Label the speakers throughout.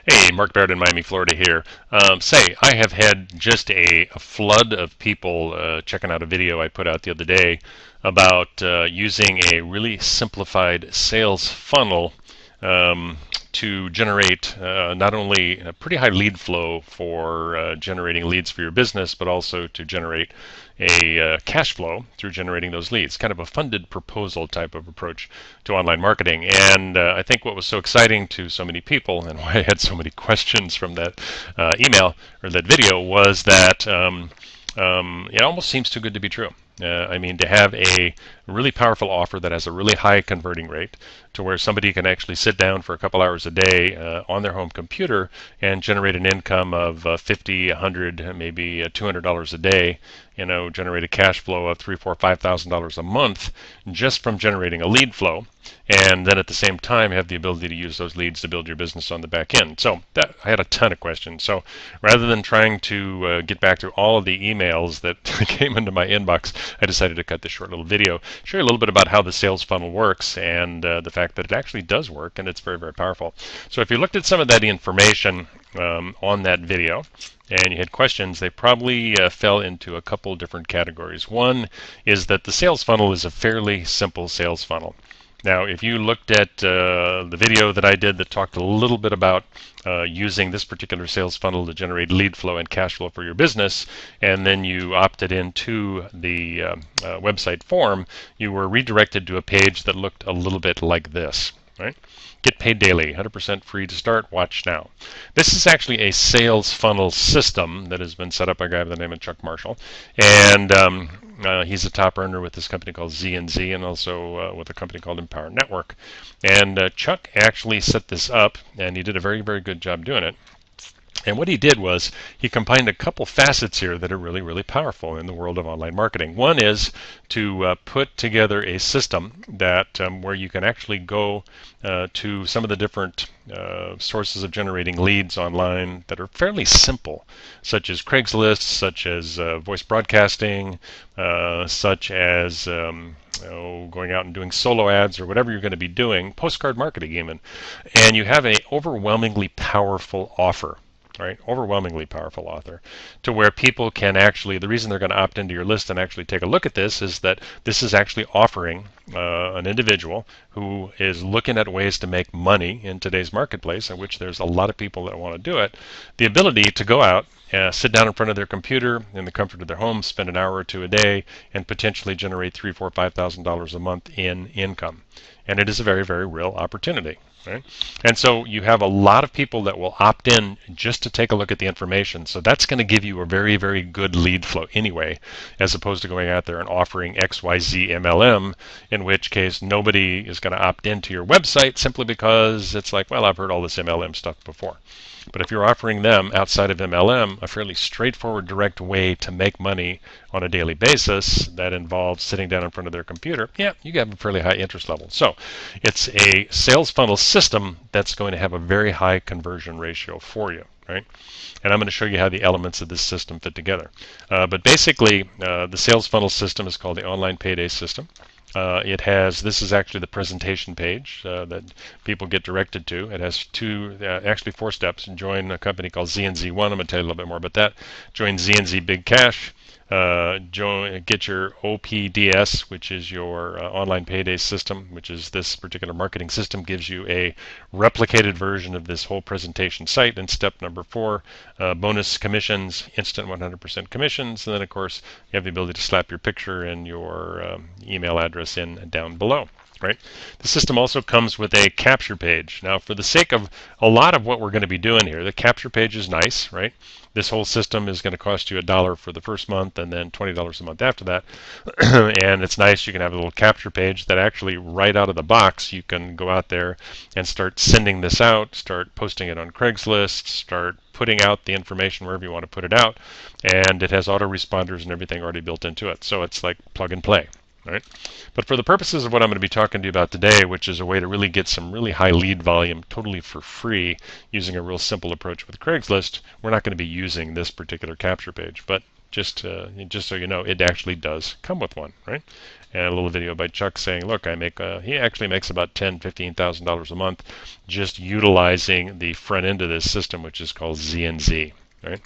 Speaker 1: Hey, Mark Barrett in Miami, Florida here. I have had just a flood of people checking out a video I put out the other day about using a really simplified sales funnel um, to generate not only a pretty high lead flow for generating leads for your business, but also to generate a cash flow through generating those leads, kind of a funded proposal type of approach to online marketing. And I think what was so exciting to so many people and why I had so many questions from that email or that video was that it almost seems too good to be true. I mean, to have a really powerful offer that has a really high converting rate to where somebody can actually sit down for a couple hours a day on their home computer and generate an income of 50, 100, maybe $200 a day, generate a cash flow of $3, 4, $5,000 a month just from generating a lead flow, and then at the same time have the ability to use those leads to build your business on the back end. So that I had a ton of questions. So rather than trying to get back to all of the emails that came into my inbox, I decided to cut this short little video, share a little bit about how the sales funnel works and the fact that it actually does work and it's very, very powerful. So if you looked at some of that information on that video, and you had questions, they probably fell into a couple different categories. One is that the sales funnel is a fairly simple sales funnel. Now, if you looked at the video that I did that talked a little bit about using this particular sales funnel to generate lead flow and cash flow for your business, and then you opted into the website form, you were redirected to a page that looked a little bit like this, right? Get paid daily, 100% free to start. Watch now. This is actually a sales funnel system that has been set up by a guy by the name of Chuck Marshall, and he's a top earner with this company called ZnZ and also with a company called Empower Network. And Chuck actually set this up, and he did a very, very good job doing it. And what he did was he combined a couple facets here that are really, really powerful in the world of online marketing. One is to put together a system that where you can actually go to some of the different sources of generating leads online that are fairly simple, such as Craigslist, such as voice broadcasting, such as going out and doing solo ads or whatever you're going to be doing, postcard marketing even, and you have an overwhelmingly powerful offer. Right, overwhelmingly powerful author, to where people can actually, the reason they're going to opt into your list and actually take a look at this is that this is actually offering an individual who is looking at ways to make money in today's marketplace, in which there's a lot of people that want to do it, the ability to go out, sit down in front of their computer in the comfort of their home, spend an hour or two a day, and potentially generate $3, 4, $5,000 a month in income. And it is a very, very real opportunity. Right? And so you have a lot of people that will opt in just to take a look at the information. So that's going to give you a very, very good lead flow anyway, as opposed to going out there and offering XYZ MLM, in which case nobody is going to opt into your website simply because it's like, well, I've heard all this MLM stuff before. But if you're offering them outside of MLM a fairly straightforward, direct way to make money on a daily basis that involves sitting down in front of their computer, yeah, you have a fairly high interest level. So it's a sales funnel system that's going to have a very high conversion ratio for you, right? And I'm going to show you how the elements of this system fit together. But basically, the sales funnel system is called the Online Payday System. This is actually the presentation page that people get directed to. It has actually four steps. Join a company called ZnZ One. I'm going to tell you a little bit more about that. Join ZnZ Big Cash. Get your OPDS, which is your online payday system, which is this particular marketing system, gives you a replicated version of this whole presentation site. And step number 4, bonus commissions, instant 100% commissions. And then, of course, you have the ability to slap your picture and your email address in down below. Right. The system also comes with a capture page. Now, for the sake of a lot of what we're going to be doing here, the capture page is nice, right? This whole system is going to cost you $1 for the first month and then $20 a month after that. And it's nice. You can have a little capture page that actually right out of the box, you can go out there and start sending this out, start posting it on Craigslist, start putting out the information wherever you want to put it out. And it has autoresponders and everything already built into it. So it's like plug and play. Right? But for the purposes of what I'm going to be talking to you about today, which is a way to really get some really high lead volume totally for free using a real simple approach with Craigslist, we're not going to be using this particular capture page. But just so you know, it actually does come with one, right? And a little video by Chuck saying, look, he actually makes about $10,000-$15,000 a month just utilizing the front end of this system, which is called ZnZ, right?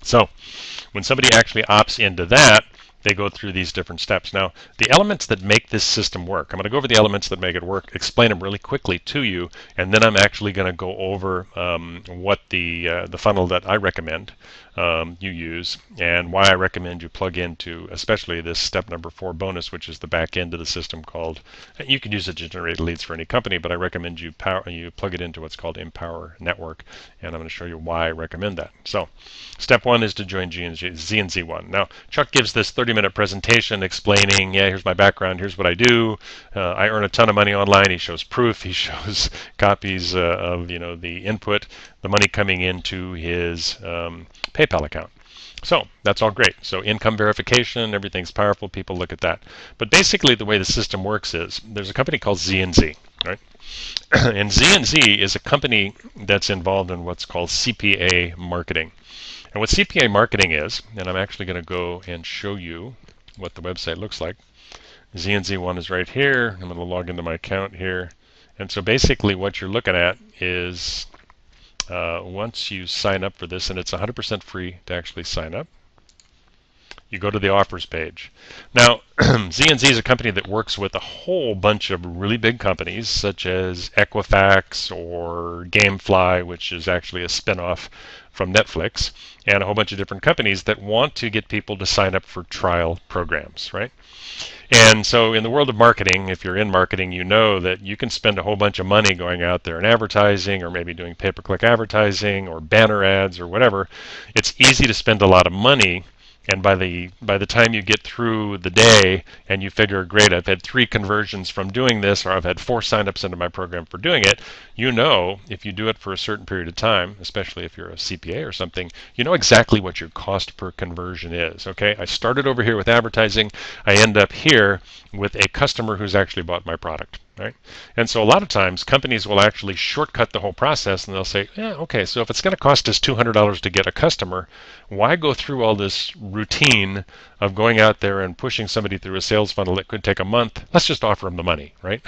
Speaker 1: So when somebody actually opts into that, they go through these different steps. Now, the elements that make this system work, I'm going to go over the elements that make it work, explain them really quickly to you, and then I'm actually going to go over what the funnel that I recommend you use, and why I recommend you plug into, especially this step number 4 bonus, which is the back end of the system called, you can use it to generate leads for any company, but I recommend you plug it into what's called Empower Network, and I'm going to show you why I recommend that. So, step 1 is to join ZnZ1. Now, Chuck gives this 30-minute presentation explaining, yeah, here's my background, here's what I do. I earn a ton of money online. He shows proof. He shows copies of the input, the money coming into his PayPal account. So that's all great. So income verification, everything's powerful. People look at that. But basically, the way the system works is there's a company called ZnZ, right? And ZnZ is a company that's involved in what's called CPA marketing. And what CPA marketing is, and I'm actually going to go and show you what the website looks like. ZnZ1 is right here. I'm going to log into my account here. And so basically what you're looking at is once you sign up for this, and it's 100% free to actually sign up, you go to the offers page. Now, ZnZ is a company that works with a whole bunch of really big companies, such as Equifax or Gamefly, which is actually a spinoff from Netflix, and a whole bunch of different companies that want to get people to sign up for trial programs, right? And so in the world of marketing, if you're in marketing, you know that you can spend a whole bunch of money going out there and advertising, or maybe doing pay-per-click advertising or banner ads or whatever. It's easy to spend a lot of money, and by the time you get through the day and you figure, great, I've had 3 conversions from doing this, or I've had 4 signups into my program for doing it, you know if you do it for a certain period of time, especially if you're a CPA or something, you know exactly what your cost per conversion is. Okay, I started over here with advertising, I end up here with a customer who's actually bought my product. Right? And so a lot of times companies will actually shortcut the whole process, and they'll say, yeah, okay, so if it's going to cost us $200 to get a customer, why go through all this routine of going out there and pushing somebody through a sales funnel that could take a month? Let's just offer them the money, right?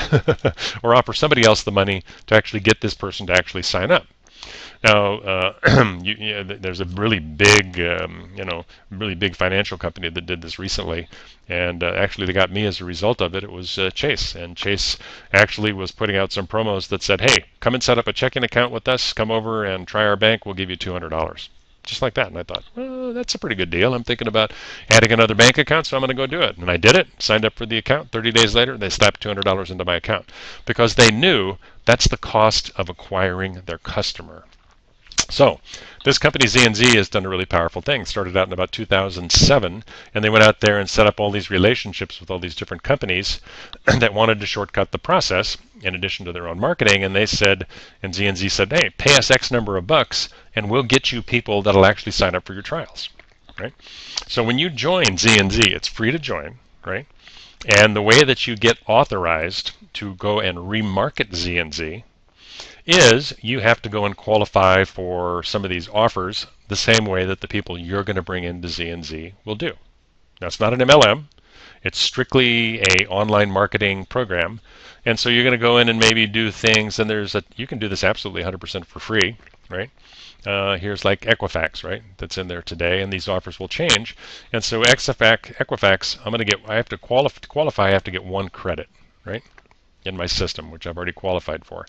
Speaker 1: Or offer somebody else the money to actually get this person to actually sign up. Now, there's a really big, really big financial company that did this recently, and actually they got me as a result of it. It was Chase, and Chase actually was putting out some promos that said, hey, come and set up a checking account with us, come over and try our bank, we'll give you $200. Just like that. And I thought, well, that's a pretty good deal. I'm thinking about adding another bank account, so I'm going to go do it. And I did it, signed up for the account. 30 days later, they slapped $200 into my account because they knew that's the cost of acquiring their customer. So this company ZnZ has done a really powerful thing. Started out in about 2007, and they went out there and set up all these relationships with all these different companies that wanted to shortcut the process in addition to their own marketing. And they said, and ZnZ said, hey, pay us X number of bucks and we'll get you people that'll actually sign up for your trials, right? So when you join ZnZ, it's free to join, right? And the way that you get authorized to go and remarket ZnZ is you have to go and qualify for some of these offers the same way that the people you're going to bring into ZnZ will do. Now, it's not an MLM. It's strictly a online marketing program. And so you're going to go in and maybe do things, and you can do this absolutely 100% for free, right? Here's like Equifax, right? That's in there today, and these offers will change. And so Equifax, I have to qualify, I have to get 1 credit, right? In my system, which I've already qualified for.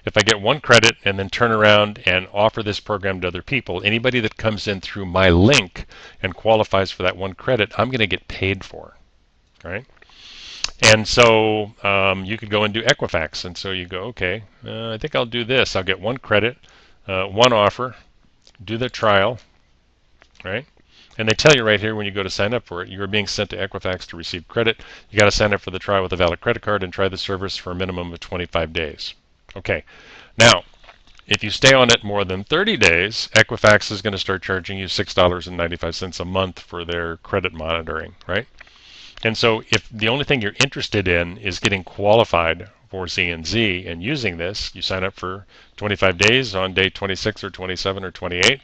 Speaker 1: If I get 1 credit and then turn around and offer this program to other people, anybody that comes in through my link and qualifies for that 1 credit, I'm going to get paid for, right? And so you could go and do Equifax, and so you go, okay, I think I'll do this. I'll get 1 credit, 1 offer, do the trial, right? And they tell you right here when you go to sign up for it, you are being sent to Equifax to receive credit. You got to sign up for the trial with a valid credit card and try the service for a minimum of 25 days. Okay. Now, if you stay on it more than 30 days, Equifax is going to start charging you $6.95 a month for their credit monitoring, right? And so if the only thing you're interested in is getting qualified for ZnZ and using this, you sign up for 25 days on day 26 or 27 or 28.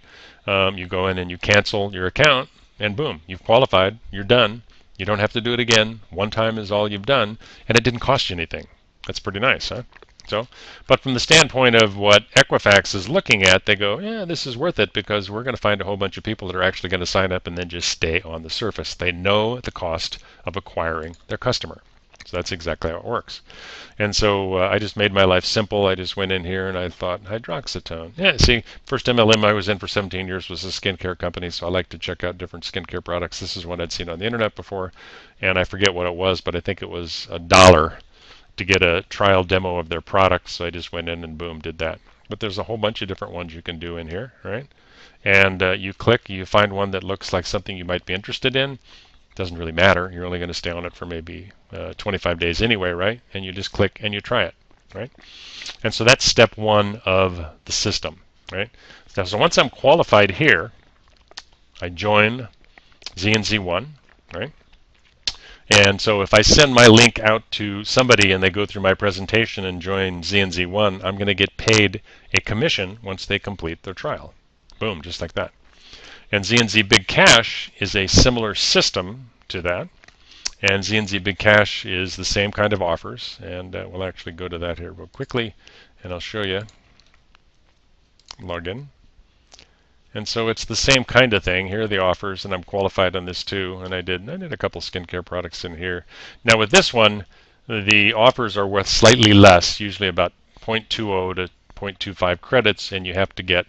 Speaker 1: You go in and you cancel your account, and boom, you've qualified, you're done. You don't have to do it again. One time is all you've done, and it didn't cost you anything. That's pretty nice, huh? So, but from the standpoint of what Equifax is looking at, they go, yeah, this is worth it because we're going to find a whole bunch of people that are actually going to sign up and then just stay on the surface. They know the cost of acquiring their customer. So that's exactly how it works. And so I just made my life simple. I just went in here and I thought hydroxytone. Yeah, see, first MLM I was in for 17 years was a skincare company, so I like to check out different skincare products. This is one I'd seen on the internet before, and I forget what it was, but I think it was $1 to get a trial demo of their product. So I just went in and boom, did that. But there's a whole bunch of different ones you can do in here, right? And you click, you find one that looks like something you might be interested in. Doesn't really matter. You're only going to stay on it for maybe 25 days anyway, right? And you just click and you try it, right? And so that's step one of the system, right? So once I'm qualified here, I join ZnZ1, right? And so if I send my link out to somebody and they go through my presentation and join ZnZ1, I'm going to get paid a commission once they complete their trial. Boom, just like that. And ZnZ Big Cash is a similar system to that. And ZnZ Big Cash is the same kind of offers. And we'll actually go to that here real quickly, and I'll show you. Log in. And so it's the same kind of thing. Here are the offers, and I'm qualified on this too. And I did a couple skincare products in here. Now with this one, the offers are worth slightly less, usually about 0.20 to 0.25 credits, and you have to get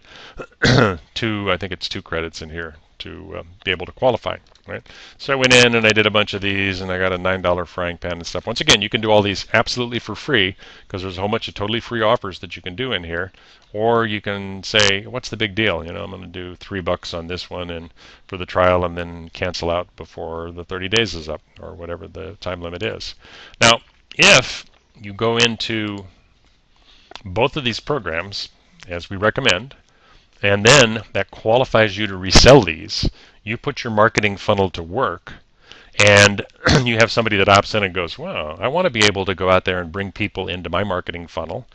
Speaker 1: I think it's 2 credits in here to be able to qualify, right? So I went in and I did a bunch of these, and I got a $9 frying pan and stuff. Once again, you can do all these absolutely for free because there's a whole bunch of totally free offers that you can do in here. Or you can say, what's the big deal? You know, I'm going to do $3 on this one and for the trial, and then cancel out before the 30 days is up, or whatever the time limit is. Now, if you go into both of these programs, as we recommend, and then that qualifies you to resell these, you put your marketing funnel to work, and you have somebody that opts in and goes, wow, I want to be able to go out there and bring people into my marketing funnel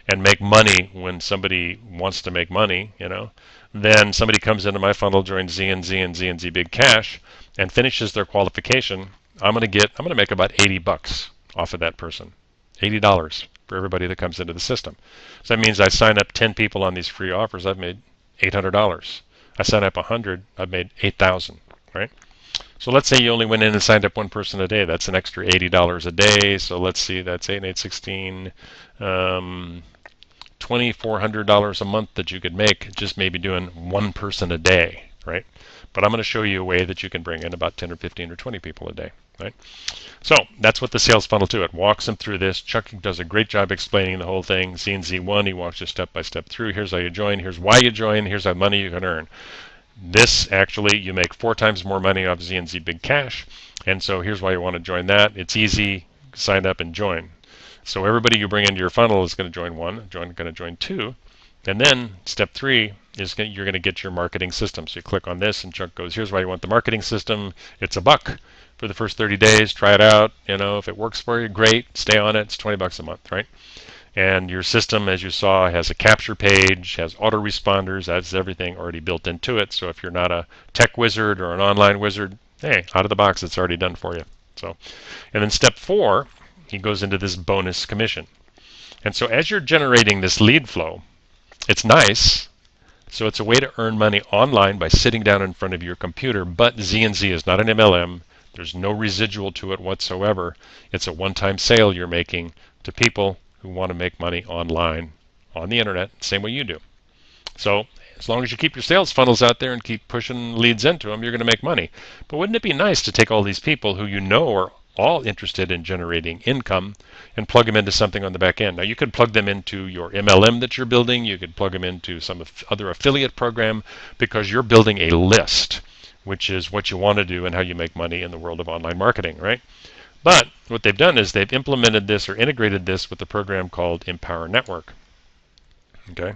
Speaker 1: and make money when somebody wants to make money, you know. Then somebody comes into my funnel, joins ZnZ and ZnZ Big Cash, and finishes their qualification. I'm going to make about $80 off of that person. $80 for everybody that comes into the system. So that means I sign up 10 people on these free offers, I've made $800. I sign up 100, I've made $8,000, right? So let's say you only went in and signed up one person a day. That's an extra $80 a day. So let's see, that's 8 and 8, 16, $2,400 a month that you could make just maybe doing one person a day, right? But I'm going to show you a way that you can bring in about 10 or 15 or 20 people a day, right? So that's what the sales funnel to it walks them through this. Chuck does a great job explaining the whole thing. ZnZ1, he walks you step by step through. Here's how you join. Here's why you join. Here's how money you can earn. This actually, you make 4 times more money off ZnZ Big Cash. And so here's why you want to join that. It's easy. Sign up and join. So everybody you bring into your funnel is going to join 1, going to join 2. And then step 3 is you're going to get your marketing system. So you click on this, and Chuck goes, here's why you want the marketing system. It's $1 for the first 30 days. Try it out. You know, if it works for you, great. Stay on it. It's $20 a month, right? And your system, as you saw, has a capture page, has autoresponders, has everything already built into it. So if you're not a tech wizard or an online wizard, hey, out of the box, it's already done for you. So, and then step 4, he goes into this bonus commission. And so as you're generating this lead flow, it's nice. So it's a way to earn money online by sitting down in front of your computer. But ZnZ is not an MLM. There's no residual to it whatsoever. It's a one-time sale you're making to people who want to make money online on the internet, same way you do. So as long as you keep your sales funnels out there and keep pushing leads into them, you're going to make money. But wouldn't it be nice to take all these people who you know are all interested in generating income and plug them into something on the back end? Now you could plug them into your MLM that you're building. You could plug them into some other affiliate program because you're building a list, which is what you want to do and how you make money in the world of online marketing, right? But what they've done is they've implemented this or integrated this with a program called Empower Network. Okay.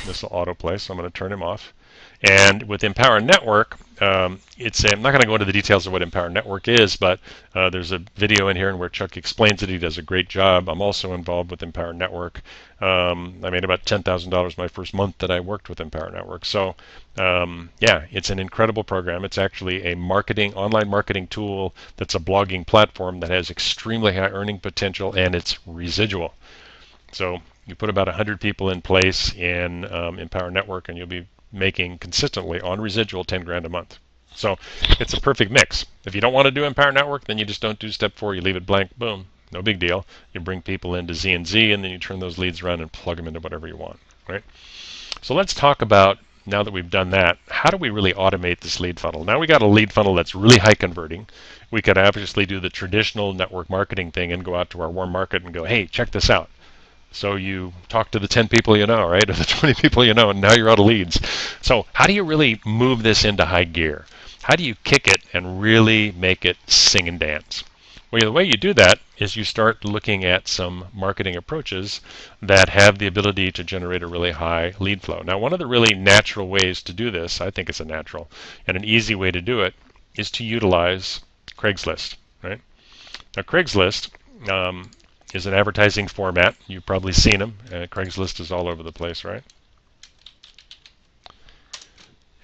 Speaker 1: This will autoplay, so I'm going to turn him off. And with Empower Network, I'm not going to go into the details of what Empower Network is, but there's a video in here where Chuck explains it. He does a great job. I'm also involved with Empower Network. I made about $10,000 my first month that I worked with Empower Network. So yeah, it's an incredible program. It's actually a online marketing tool that's a blogging platform that has extremely high earning potential, and it's residual. So you put about 100 people in place in Empower Network, and you'll be making consistently on residual 10 grand a month. So it's a perfect mix. If you don't want to do Empower Network, then you just don't do step 4. You leave it blank. Boom. No big deal. You bring people into ZnZ, and then you turn those leads around and plug them into whatever you want. Right? So let's talk about, now that we've done that, how do we really automate this lead funnel? Now we got a lead funnel that's really high converting. We could obviously do the traditional network marketing thing and go out to our warm market and go, hey, check this out. So you talk to the 10 people you know, right, or the 20 people you know, and now you're out of leads. So how do you really move this into high gear? How do you kick it and really make it sing and dance? Well, the way you do that is you start looking at some marketing approaches that have the ability to generate a really high lead flow. Now, one of the really natural ways to do this, I think it's a natural and an easy way to do it, is to utilize Craigslist, right? Now, Craigslist is an advertising format. You've probably seen them. Craigslist is all over the place, right?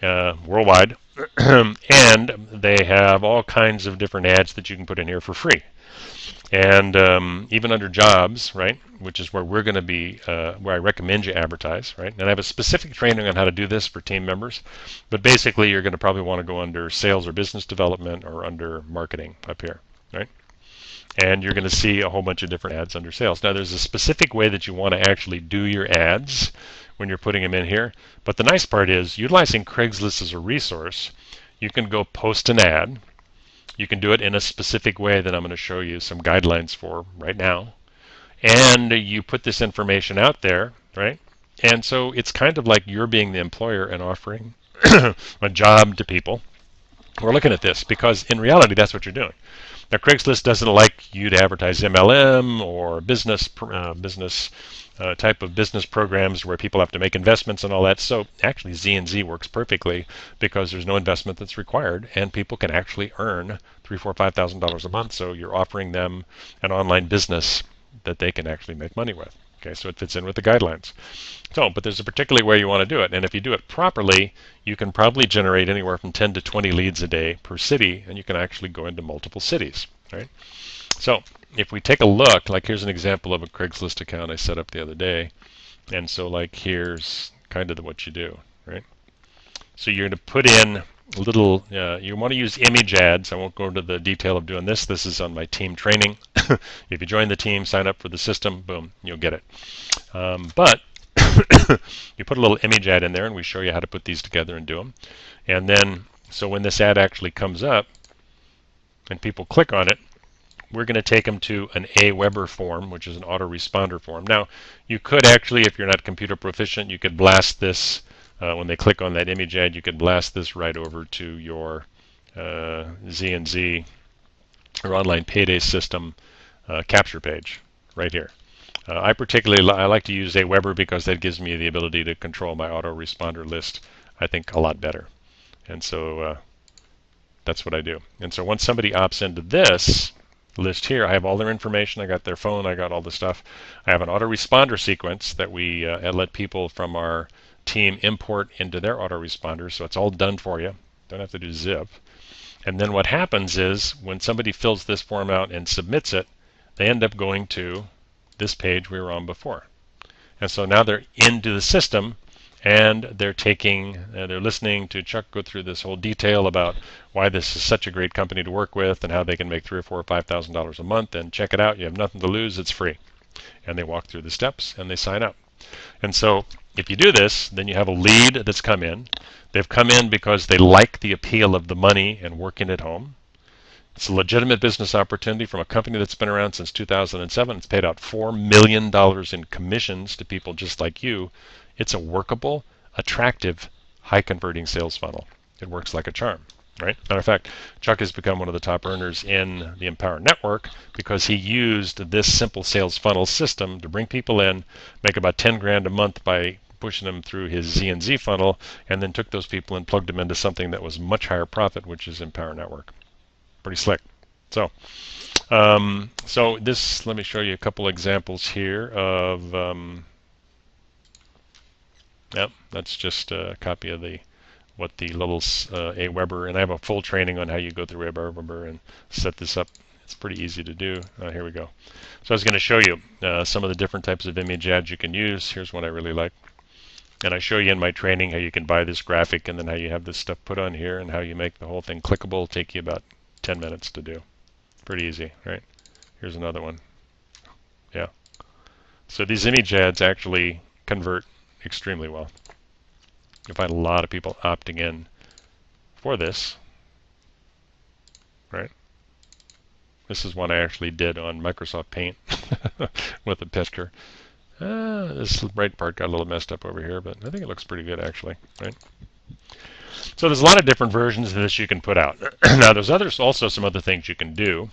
Speaker 1: Worldwide. And they have all kinds of different ads that you can put in here for free. And even under jobs, right, which is where we're going to be, where I recommend you advertise, right? And I have a specific training on how to do this for team members. But basically, you're going to probably want to go under sales or business development or under marketing up here, right? And you're going to see a whole bunch of different ads under sales. Now, there's a specific way that you want to actually do your ads when you're putting them in here. But the nice part is, utilizing Craigslist as a resource, you can go post an ad. You can do it in a specific way that I'm going to show you some guidelines for right now. And you put this information out there, right? And so it's kind of like you're being the employer and offering a job to people. We're looking at this because in reality, that's what you're doing. Now, Craigslist doesn't like you to advertise MLM or business type of business programs where people have to make investments and all that. So actually, ZnZ works perfectly because there's no investment that's required, and people can actually earn $3,000, $4,000, $5,000 a month. So you're offering them an online business that they can actually make money with. Okay, so it fits in with the guidelines. So, but there's a particular way you want to do it, and if you do it properly, you can probably generate anywhere from 10 to 20 leads a day per city, and you can actually go into multiple cities, right? So, if we take a look, like here's an example of a Craigslist account I set up the other day, and so like here's kind of what you do, right? So you're going to put in little, you want to use image ads. I won't go into the detail of doing this. This is on my team training. If you join the team, sign up for the system, boom, you'll get it. But you put a little image ad in there, and we show you how to put these together and do them. And then, so when this ad actually comes up and people click on it, we're going to take them to an Aweber form, which is an autoresponder form. Now, you could actually, if you're not computer proficient, you could blast this. When they click on that image ad, you could blast this right over to your ZnZ or online payday system capture page right here. I like to use Aweber because that gives me the ability to control my autoresponder list, I think, a lot better. And so that's what I do. And so once somebody opts into this list here, I have all their information. I got their phone. I got all the stuff. I have an autoresponder sequence that we let people from our team import into their autoresponder, so it's all done for you. Don't have to do zip. And then what happens is when somebody fills this form out and submits it, they end up going to this page we were on before. And so now they're into the system, and they're listening to Chuck go through this whole detail about why this is such a great company to work with and how they can make $3,000 or $5,000 a month. And check it out. You have nothing to lose. It's free. And they walk through the steps and they sign up. And so if you do this, then you have a lead that's come in. They've come in because they like the appeal of the money and working at home. It's a legitimate business opportunity from a company that's been around since 2007. It's paid out $4 million in commissions to people just like you. It's a workable, attractive, high-converting sales funnel. It works like a charm, right? Matter of fact, Chuck has become one of the top earners in the Empower Network because he used this simple sales funnel system to bring people in, make about 10 grand a month by pushing them through his ZnZ funnel, and then took those people and plugged them into something that was much higher profit, which is Empower Network. Pretty slick. So, so this, let me show you a couple examples here of, yep, that's just a copy of what the little Aweber, and I have a full training on how you go through Aweber and set this up. It's pretty easy to do. Here we go. So I was going to show you some of the different types of image ads you can use. Here's one I really like. And I show you in my training how you can buy this graphic and then how you have this stuff put on here and how you make the whole thing clickable. It'll take you about 10 minutes to do. Pretty easy, right? Here's another one. Yeah. So these image ads actually convert extremely well. You'll find a lot of people opting in for this, right? This is one I actually did on Microsoft Paint with a picture. This right part got a little messed up over here, but I think it looks pretty good actually, right? So there's a lot of different versions of this you can put out. Now there's also some other things you can do,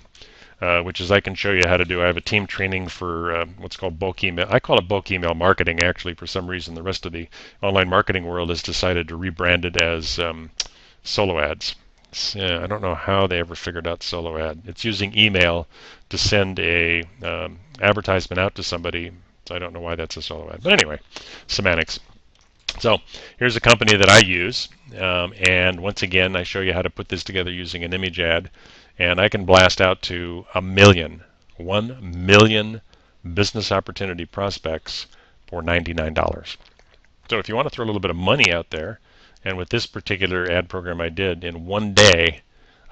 Speaker 1: which is I can show you how to do. I have a team training for what's called bulk email. I call it bulk email marketing actually. For some reason the rest of the online marketing world has decided to rebrand it as solo ads. I don't know how they ever figured out solo ad. It's using email to send a advertisement out to somebody. So I don't know why that's a solo ad. But anyway, semantics. So here's a company that I use, and once again I show you how to put this together using an image ad, and I can blast out to 1 million business opportunity prospects for $99. So if you want to throw a little bit of money out there, and with this particular ad program I did, in one day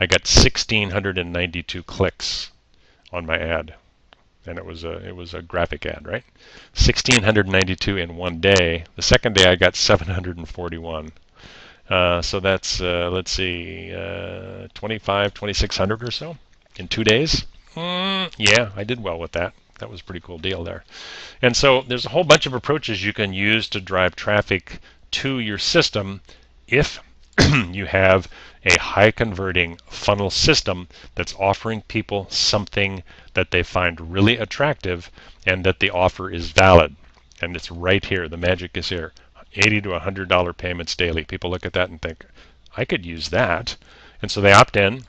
Speaker 1: I got 1,692 clicks on my ad. And it was a graphic ad, right? 1,692 in one day. The second day I got 741. So that's let's see, 2,600 or so in 2 days. Yeah, I did well with that. That was a pretty cool deal there. And so there's a whole bunch of approaches you can use to drive traffic to your system if you have a high converting funnel system that's offering people something that they find really attractive and that the offer is valid. And it's right here. The magic is here. $80 to $100 payments daily. People look at that and think, I could use that. And so they opt in.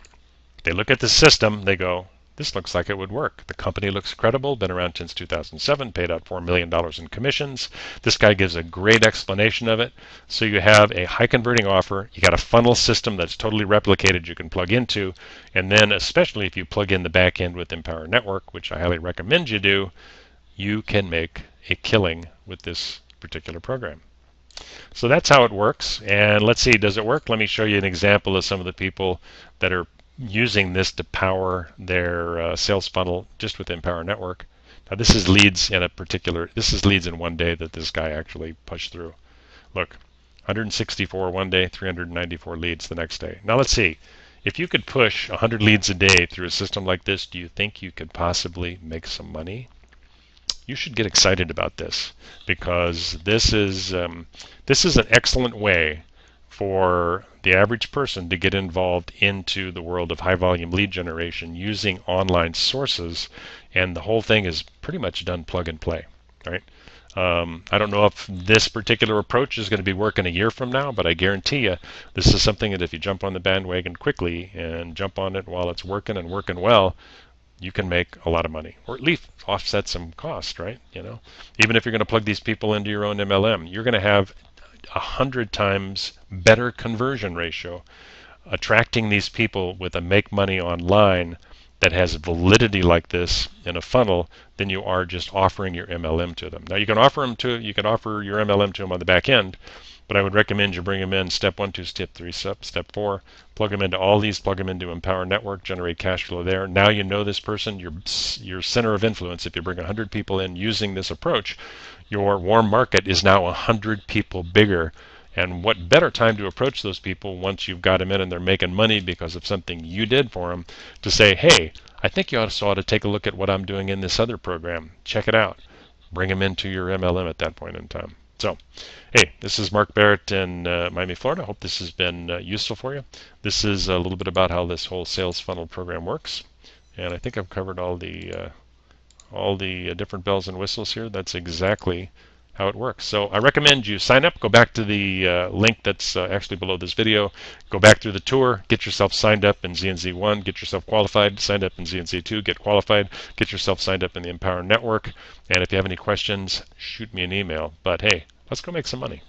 Speaker 1: They look at the system. They go, this looks like it would work. The company looks credible, been around since 2007, paid out $4 million in commissions. This guy gives a great explanation of it. So you have a high converting offer. You got a funnel system that's totally replicated you can plug into. And then especially if you plug in the back end with Empower Network, which I highly recommend you do, you can make a killing with this particular program. So that's how it works. And let's see, does it work? Let me show you an example of some of the people that are using this to power their sales funnel just with Empower Network. Now this is leads in this is leads in one day that this guy actually pushed through. Look, 164 one day, 394 leads the next day. Now let's see, if you could push 100 leads a day through a system like this, do you think you could possibly make some money? You should get excited about this, because this is an excellent way for the average person to get involved into the world of high volume lead generation using online sources, and the whole thing is pretty much done plug and play, right? I don't know if this particular approach is going to be working a year from now, but I guarantee you this is something that if you jump on the bandwagon quickly and jump on it while it's working and working well, you can make a lot of money, or at least offset some cost, right? You know, even if you're going to plug these people into your own MLM, you're going to have 100 times better conversion ratio attracting these people with a make money online that has validity like this in a funnel than you are just offering your MLM to them. Now you can offer your MLM to them on the back end, but I would recommend you bring them in step 1, 2, step 3, step 4, plug them into all these, plug them into Empower Network, generate cash flow there. Now you know this person, your center of influence. If you bring 100 people in using this approach, your warm market is now 100 people bigger. And what better time to approach those people once you've got them in and they're making money because of something you did for them, to say, hey, I think you ought to take a look at what I'm doing in this other program. Check it out. Bring them into your MLM at that point in time. So, hey, this is Mark Barrett in Miami, Florida. I hope this has been useful for you. This is a little bit about how this whole sales funnel program works. And I think I've covered all the different bells and whistles here. That's exactly how it works. So I recommend you sign up. Go back to the link that's actually below this video. Go back through the tour. Get yourself signed up in ZnZ1. Get yourself qualified. Signed up in ZnZ2. Get qualified. Get yourself signed up in the Empower Network. And if you have any questions, shoot me an email. But hey, let's go make some money.